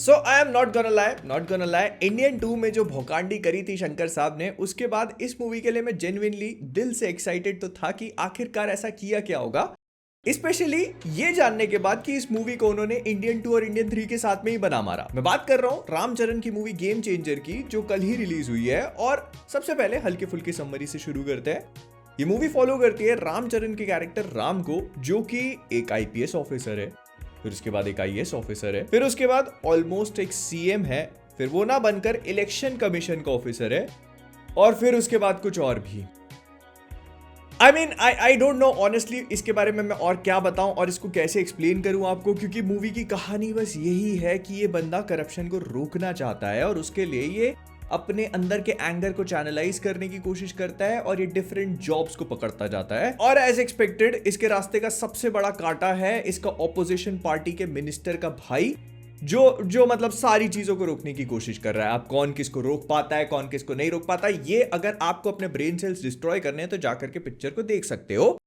So I am not gonna lie Indian 2 में जो भौकांडी करी थी शंकर साहब ने, उसके बाद इस मूवी के लिए मैं जेन्युइनली दिल से एक्साइटेड तो था कि आखिरकार ऐसा किया क्या होगा, स्पेशली ये जानने के बाद कि इस मूवी को उन्होंने इंडियन 2 और इंडियन 3 के साथ में ही बना मारा। मैं बात कर रहा हूँ रामचरण की मूवी गेम चेंजर की, जो कल ही रिलीज हुई है। और सबसे पहले हल्के फुल्की समरी से शुरू करते हैं। ये मूवी फॉलो करती है रामचरण के कैरेक्टर राम को, जो कि एक आईपीएस ऑफिसर है, फिर उसके बाद एक आईएएस ऑफिसर है, फिर उसके बाद ऑलमोस्ट एक सीएम है, फिर वो ना बनकर इलेक्शन कमीशन का ऑफिसर है, और फिर उसके बाद कुछ और भी। आई डोंट नो ऑनेस्टली इसके बारे में मैं और क्या बताऊं और इसको कैसे एक्सप्लेन करूं आपको, क्योंकि मूवी की कहानी बस यही है कि ये बंदा करप्शन को रोकना चाहता है और उसके लिए ये अपने अंदर के एंगर को चैनलाइज करने की कोशिश करता है और ये डिफरेंट जॉब्स को पकड़ता जाता है। और एज एक्सपेक्टेड इसके रास्ते का सबसे बड़ा कांटा है इसका ऑपोजिशन पार्टी के मिनिस्टर का भाई, जो मतलब सारी चीजों को रोकने की कोशिश कर रहा है। आप कौन किसको रोक पाता है, कौन किसको नहीं रोक पाता, ये अगर आपको अपने ब्रेन सेल्स डिस्ट्रॉय करने हैं तो जाकर के पिक्चर को देख सकते हो।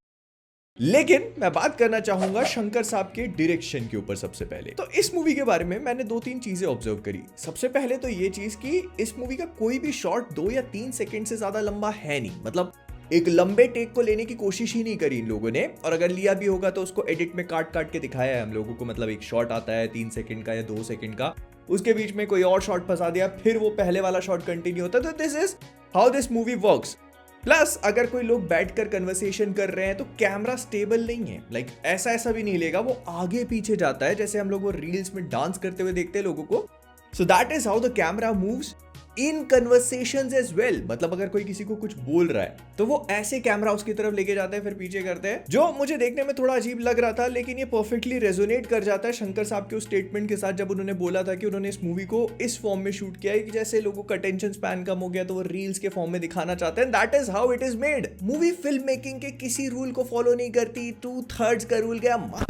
लेकिन मैं बात करना चाहूंगा शंकर साहब के डायरेक्शन के ऊपर। सबसे पहले तो इस मूवी के बारे में मैंने 2-3 चीजें ऑब्जर्व करी। सबसे पहले तो ये चीज कि इस मूवी का कोई भी शॉट 2 या 3 सेकंड से ज्यादा लंबा है नहीं। मतलब एक लंबे टेक को लेने की कोशिश ही नहीं करी इन लोगों ने, और अगर लिया भी होगा तो उसको एडिट में काट काट के दिखाया है हम लोगों को। मतलब एक शॉट आता है 3 सेकंड का या 2 सेकंड का, उसके बीच में कोई और शॉट फंसा दिया, फिर वो पहले वाला शॉट कंटिन्यू होता है। तो this is how this movie works. Plus अगर कोई लोग बैठकर कन्वर्सेशन कर रहे हैं तो कैमरा स्टेबल नहीं है। लाइक ऐसा भी नहीं लेगा, वो आगे पीछे जाता है, जैसे हम लोग वो रील्स में डांस करते हुए देखते हैं लोगों को। So that is how the camera moves in conversations as well. मतलब अगर कोई किसी को कुछ बोल रहा है तो वो ऐसे कैमरा उसकी तरफ लेके जाते हैं, फिर पीछे करते हैं, जो मुझे देखने में थोड़ा अजीब लग रहा था। लेकिन ये परफेक्टली रेजोनेट कर जाता है शंकर साहब के उस स्टेटमेंट के साथ, जब उन्होंने बोला था कि उन्होंने इस मूवी को इस फॉर्म में शूट किया है कि जैसे लोगों का अटेंशन स्पैन कम हो गया तो वो रील्स के फॉर्म में दिखाना चाहते हैं। That is how it is made. Movie film making के किसी रूल को फॉलो नहीं करती, 2/3 का रूल गया।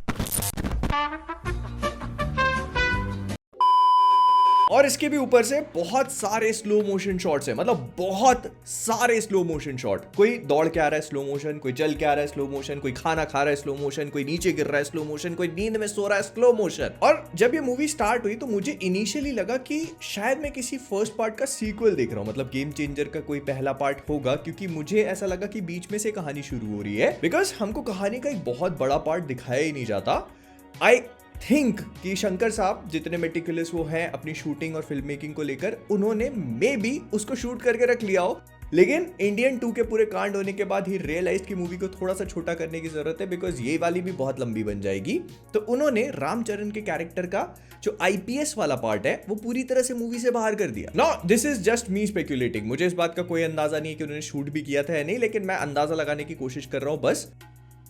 और इसके भी ऊपर से बहुत सारे स्लो मोशन शॉट्स हैं, मतलब बहुत सारे स्लो मोशन शॉट। कोई दौड़ के आ रहा है स्लो मोशन, कोई चल के आ रहा है स्लो मोशन, कोई खाना खा रहा है स्लो मोशन, कोई नीचे गिर रहा है स्लो मोशन, कोई नींद में सो रहा है स्लो मोशन। और जब ये मूवी स्टार्ट हुई तो मुझे इनिशियली लगा कि शायद मैं किसी फर्स्ट पार्ट का सीक्वल देख रहा हूँ, मतलब गेम चेंजर का कोई पहला पार्ट होगा, क्योंकि मुझे ऐसा लगा कि बीच में से कहानी शुरू हो रही है। बिकॉज हमको कहानी का एक बहुत बड़ा पार्ट दिखाया ही नहीं जाता। आई थिंक कि शंकर साहब जितने मेटिकुलस वो हैं अपनी शूटिंग और फिल्म मेकिंग को लेकर, उन्होंने मे बी उसको शूट करके रख लिया हो, लेकिन इंडियन 2 के पूरे कांड होने के बाद ही रियलाइज की मूवी को थोड़ा सा छोटा करने की जरूरत है, बिकॉज ये वाली भी बहुत लंबी बन जाएगी। तो उन्होंने रामचरण के कैरेक्टर का जो आईपीएस वाला पार्ट है वो पूरी तरह से मूवी से बाहर कर दिया। No, this is just me speculating. मुझे इस बात का कोई अंदाजा नहीं है कि उन्होंने शूट भी किया था या नहीं, लेकिन मैं अंदाजा लगाने की कोशिश कर रहा हूं बस।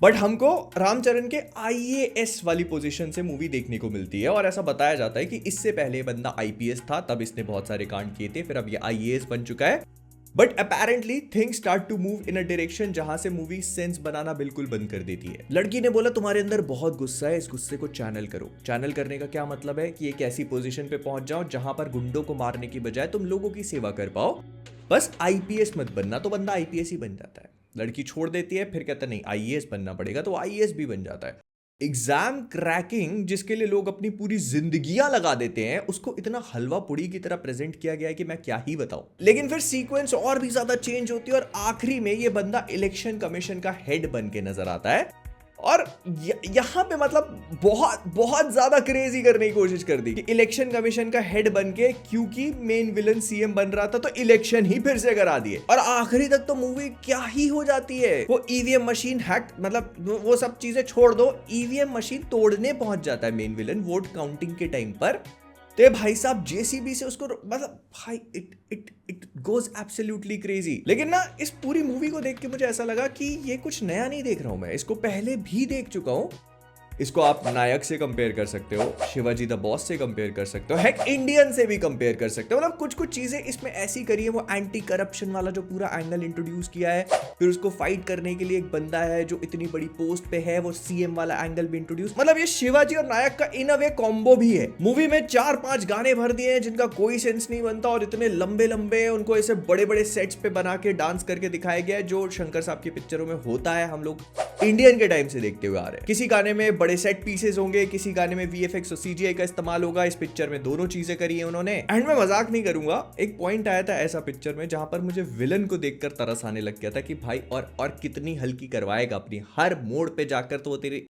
बट हमको रामचरण के आईएएस वाली पोजीशन से मूवी देखने को मिलती है, और ऐसा बताया जाता है कि इससे पहले बंदा आईपीएस था, तब इसने बहुत सारे कांड किए थे, फिर अब ये आईएएस बन चुका है। But apparently things start to move in a direction जहां से मूवी सेंस बनाना बिल्कुल बंद कर देती है। लड़की ने बोला तुम्हारे अंदर बहुत गुस्सा है, इस गुस्से को चैनल करो। चैनल करने का क्या मतलब है कि एक ऐसी पोजीशन पे पहुंच जाओ जहां पर गुंडों को मारने की बजाय तुम लोगों की सेवा कर पाओ। बस आईपीएस मत बनना, तो बंदा आईपीएस ही बन जाता है। लड़की छोड़ देती है, फिर कहता नहीं आईएएस बनना पड़ेगा, तो आईएएस भी बन जाता है। एग्जाम क्रैकिंग जिसके लिए लोग अपनी पूरी जिंदगियां लगा देते हैं, उसको इतना हलवा पुड़ी की तरह प्रेजेंट किया गया है कि मैं क्या ही बताऊं। लेकिन फिर सीक्वेंस और भी ज्यादा चेंज होती है और आखिरी में ये बंदा इलेक्शन कमीशन का हेड बन के नजर आता है। और यहां पे मतलब बहुत ज्यादा क्रेजी करने की कोशिश कर दी कि इलेक्शन कमीशन का हेड बन के, क्योंकि मेन विलन सीएम बन रहा था तो इलेक्शन ही फिर से करा दिए। और आखिरी तक तो मूवी क्या ही हो जाती है, वो ईवीएम मशीन हैक, मतलब वो सब चीजें छोड़ दो, ईवीएम मशीन तोड़ने पहुंच जाता है मेन विलन वोट काउंटिंग के टाइम पर। तो भाई साहब जेसीबी से उसको, मतलब भाई इट गोज एब्सोल्युटली क्रेजी। लेकिन ना इस पूरी मूवी को देख के मुझे ऐसा लगा कि ये कुछ नया नहीं देख रहा हूं मैं, इसको पहले भी देख चुका हूं। इसको आप नायक से कंपेयर कर सकते हो, शिवाजी द बॉस से कंपेयर कर सकते हो, हेक इंडियन से भी कंपेयर कर सकते हो। मतलब कुछ चीजें इसमें ऐसी करी है। वो एंटी करप्शन वाला जो पूरा एंगल इंट्रोड्यूस किया है, फिर उसको फाइट करने के लिए एक बंदा है जो इतनी बड़ी पोस्ट पे है, वो सीएम वाला एंगल भी इंट्रोड्यूस। मतलब ये शिवाजी और नायक का इन अ वे कॉम्बो भी है। मूवी में 4-5 गाने भर दिए हैं जिनका कोई सेंस नहीं बनता, और इतने लंबे लंबे उनको ऐसे बड़े बड़े सेट्स पे बना के डांस करके दिखाया गया है, जो शंकर साहब की पिक्चरों में होता है। हम लोग इंडियन के टाइम से देखते हुए आ रहे हैं। किसी गाने में बड़े सेट पीसेस होंगे, किसी गाने में वीएफएक्स और सीजीआई का इस्तेमाल होगा। इस पिक्चर में दोनों चीजें करी है उन्होंने। एंड मैं मजाक नहीं करूंगा, एक पॉइंट आया था ऐसा पिक्चर में जहां पर मुझे विलन को देखकर तरस आने लग गया था कि भाई और कितनी हल्की करवाएगा अपनी हर मोड़ पे जाकर, तो वो तेरी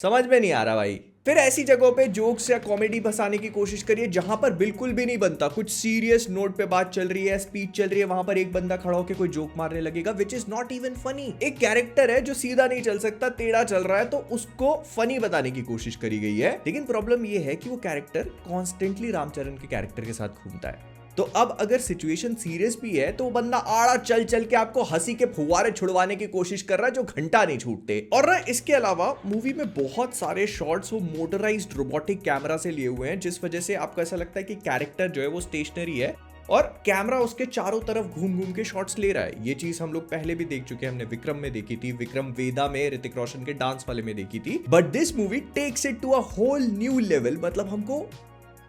समझ में नहीं आ रहा भाई। फिर ऐसी जगहों पे जोक्स या कॉमेडी फंसाने की कोशिश करिए जहां पर बिल्कुल भी नहीं बनता। कुछ सीरियस नोट पे बात चल रही है, स्पीच चल रही है, वहां पर एक बंदा खड़ा होकर कोई जोक मारने लगेगा which is not even funny. एक कैरेक्टर है जो सीधा नहीं चल सकता, टेढ़ा चल रहा है, तो उसको फनी बताने की कोशिश करी गई है। लेकिन प्रॉब्लम यह है कि वो कैरेक्टर कॉन्स्टेंटली रामचरण के कैरेक्टर के साथ घूमता है। तो अब अगर सिचुएशन सीरियस भी है तो वो बंदा आड़ा चल चल के आपको हंसी के फुव्वारे छुड़वाने की कोशिश कर रहा है जो घंटा नहीं छूटते। और ना इसके अलावा मूवी में बहुत सारे शॉट्स वो मोटराइज्ड रोबोटिक कैमरा से लिए हुए हैं, जिस वजह से आपको ऐसा लगता है कि कैरेक्टर जो है वो स्टेशनरी है और कैमरा उसके चारों तरफ घूम घूम के शॉट्स ले रहा है। ये चीज हम लोग पहले भी देख चुके हैं, हमने विक्रम में देखी थी, विक्रम वेदा में ऋतिक रोशन के डांस वाले में देखी थी। But this movie takes it to a whole new level. मतलब हमको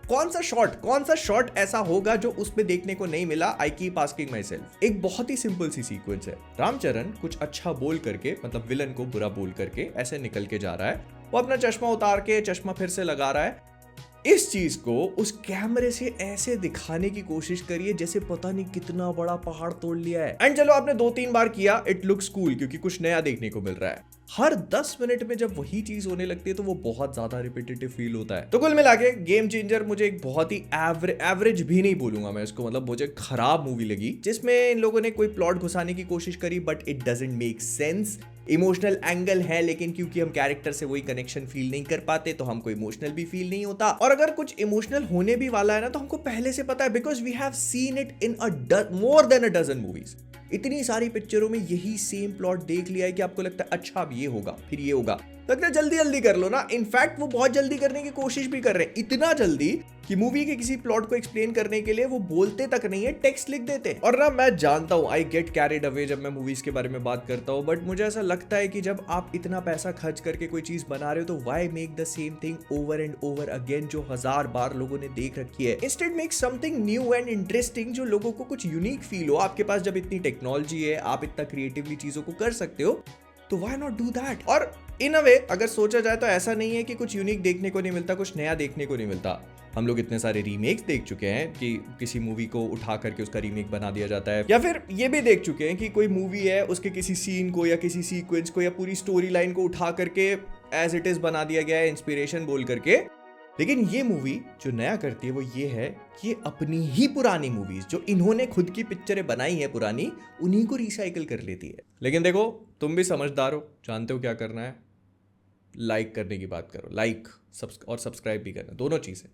कौन सा शॉट ऐसा होगा जो उसमें देखने को नहीं मिला? I keep asking my self. एक बहुत ही सिंपल सी सीक्वेंस है, रामचरण कुछ अच्छा बोल करके, मतलब विलन को बुरा बोल करके ऐसे निकल के जा रहा है, वो अपना चश्मा उतार के चश्मा फिर से लगा रहा है। इस चीज को उस कैमरे से ऐसे दिखाने की कोशिश करिए जैसे पता नहीं कितना बड़ा पहाड़ तोड़ लिया है। एंड चलो आपने 2-3 बार किया, इट लुक्स कूल क्योंकि कुछ नया देखने को मिल रहा है। हर 10 मिनट में जब वही चीज होने लगती है तो वो बहुत ज्यादा रिपीटेटिव फील होता है। तो कुल मिला के गेम चेंजर मुझे एक बहुत ही एवरेज भी नहीं बोलूंगा मैं इसको, मतलब मुझे खराब मूवी लगी जिसमें इन लोगों ने कोई प्लॉट घुसाने की कोशिश करी but it doesn't make sense. Emotional angle है लेकिन क्योंकि हम कैरेक्टर से वही कनेक्शन फील नहीं कर पाते तो हमको इमोशनल भी फील नहीं होता। और अगर कुछ इमोशनल होने भी वाला है ना तो हमको पहले से पता है, because we have seen it in more than a dozen movies. इतनी सारी पिक्चरों में यही सेम प्लॉट देख लिया है कि आपको लगता है अच्छा अब ये होगा फिर ये होगा, लगता है जल्दी जल्दी कर लो ना। इनफैक्ट वो बहुत जल्दी करने की कोशिश भी कर रहे हैं, इतना जल्दी कि मूवी के किसी प्लॉट को एक्सप्लेन करने के लिए वो बोलते तक नहीं है, टेक्स्ट लिख देते हैं। और ना मैं जानता हूं आई गेट कैरिड अवे जब मैं मूवीज के बारे में बात करता हूं, बट मुझे ऐसा लगता है कि जब आप इतना पैसा खर्च करके कोई चीज बना रहे हो तो why make the same thing over and over again जो 1000 बार लोगों ने देख रखी है। Instead make something new and interesting जो लोगों को कुछ यूनिक फील हो। आपके पास जब इतनी टेक्नोलॉजी है, आप इतना क्रिएटिवली चीजों को कर सकते हो, तो व्हाई नॉट डू दैट। और इन अ वे अगर सोचा जाए तो ऐसा नहीं है कि कुछ यूनिक देखने को नहीं मिलता, कुछ नया देखने को नहीं मिलता। हम लोग इतने सारे रीमेक्स देख चुके हैं कि किसी मूवी को उठा करके उसका रीमेक बना दिया जाता है, या फिर ये भी देख चुके हैं कि कोई मूवी है उसके किसी सीन को या किसी सीक्वेंस को या पूरी स्टोरी लाइन को उठा करके एज इट इज बना दिया गया है इंस्पिरेशन बोल करके। लेकिन ये मूवी जो नया करती है वो ये है कि ये अपनी ही पुरानी मूवीज जो इन्होंने खुद की पिक्चरें बनाई है पुरानी, उन्हीं को रिसाइकिल कर लेती है। लेकिन देखो तुम भी समझदार हो, जानते हो क्या करना है, लाइक करने की बात करो, लाइक और सब्सक्राइब भी करना, दोनों चीजें।